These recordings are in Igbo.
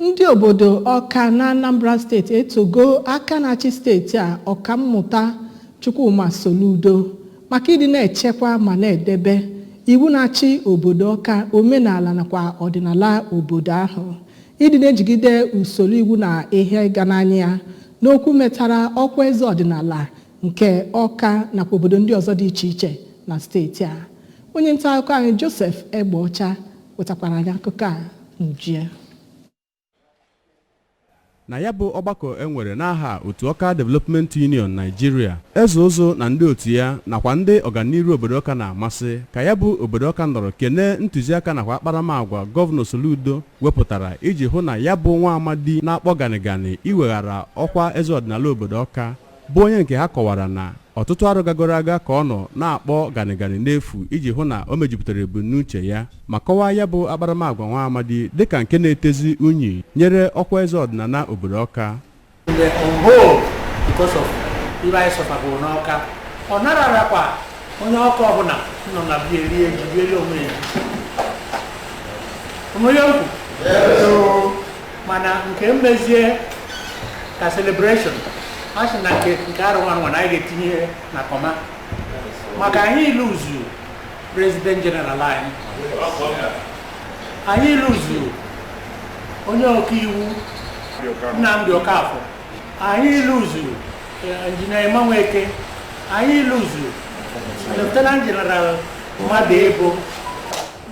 Ndị obodo Awka na Anambra steeti etogo aka na-achị steeti a ọkammụta Chukwuma Soludo maka ịdị na-echekwa ma na-edebe iwu na-achị obodo Awka, omenala nakwa ọdịnala obodo ahụ, ịdị na-ejigide usoro iwu na ihe ịga n'anya ya n'okwu metara ọkwa eze ọdịnala nke Awka nakwa obodo ndị ọzọ dị iche iche na steeti a. Onye nta akụkọ anyị Joseph Egbeọcha wetakwara anyị akụkọ a n'uju. Na ya bụ ọgbakọ enwere n'aha otu Awka Development Union Nigeria, eze ụzụ na ndị otu ya nakwa ndị ọganiru obodo Awka na-amasị ka ya bụ obodo Awka nọrọ kene ntụziaka nakwa akparamagwa Gọvanọ Soludo wepụtara iji hụ na ya bụ nwa amadi na-akpọ ganigani iweghara ọkwa eze ọdịnala obodo Awka bụ onye nke ha kọwara na ọtụtụ arụ gagoro aga ka ọ nọ na-akpọ ganigani n'efu iji hụ na o mejupụtara ebumnuche ya ma kọwaa ya bụ akparamagwa nwa amadi dịka nke na-etezi unyi nyere ọkwa eze ọdịnala obodo Awka. Ọ nararakwa onye Awka ọbụla nọ na bieri ejibieli onwe ya nkwu mana nke mmezie ka celebration asị na nke arụwanwa na anyị ga-etinye na kọma maka anyị iluzu president general anyị iluzu onye ọkaiwu Nnamdi Okafọ, anyị iluzu injinia Imanweke, anyị iluzu lieutenant general mmadụ ebo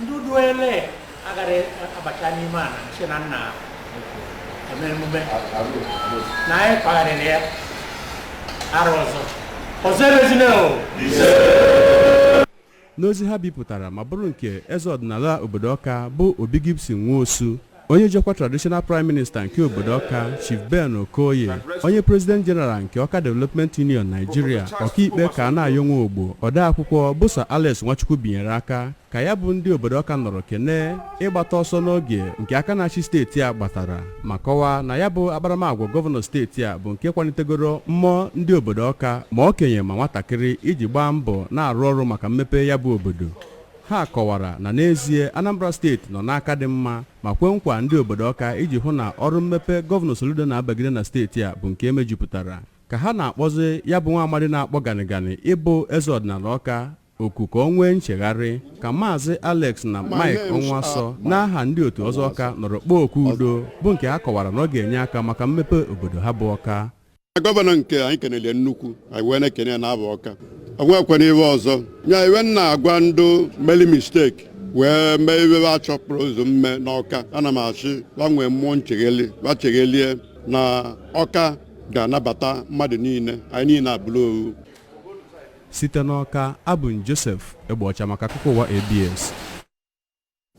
ndị duele agara abacha n'ime a na nche na nna emume na anyị kpagharịrị ya n'ozi ha bipụtara ma bụrụ nke eze ọdịnala obodo Awka bụ Obi Gibson Nwosu, onye jekwa traditional prime minister nke obodo Awka Chief Ben Okoye, onye president general nke Awka Development Union Nigeria, ọkaikpe ka na-ayọ nwa ogbo odeakwụkwọ Busa Alex Nwachukwu binyere aka ka ya bụ ndị obodo Awka nọrọ kene ịgbata ọsọ n'oge nke aka na-achị steeti a gbatara ma kọwaa na ya bụ akparamagwa gọvanọ steeti a bụ nke kwalitegoro mmụọ ndị obodo Awka ma okenye ma nwatakịrị iji gbaa mbọ na-arụ ọrụ maka mmepe ya bụ obodo. Ha kọwara na n'ezie Anambra steeti nọ n'aka dị mma ma kwe nkwa ndị obodo Awka iji hụ na ọrụ mmepe gọvanọ Soludo na-abagide na steeti a bụ nke emejupụtara ka ha na-akpọzi ya bụ nwa amadi na-akpọ ganigani ịbụ eze ọdịnala Awka oku ka o nwee nchegharị ka Maazị Alex na Mike Onwasọ n'aha ndị otu ọzọ Awka nọrọ kpọọ oku udo bụ nke ha kọwara na ọ ga-enye aka maka mmepe obodo ha bụ Awka. Gọvanọ nke anyị kenele nnukwu anyị wee na-ekene ya na-abụ Awka onwekwana iwe ọzọ nya iwe na-agwa ndị meli mistake wee mee iwe achọpụrụ ụzọ mme n'Awka. Ana m achị gbanwee mmụọ ncheghelie na Awka ga-anabata mmadụ niile, anyị niile abụrụ owu. Site n'Awka, abụ m Joseph Egbeọcha maka akụkọ ụwa ABS.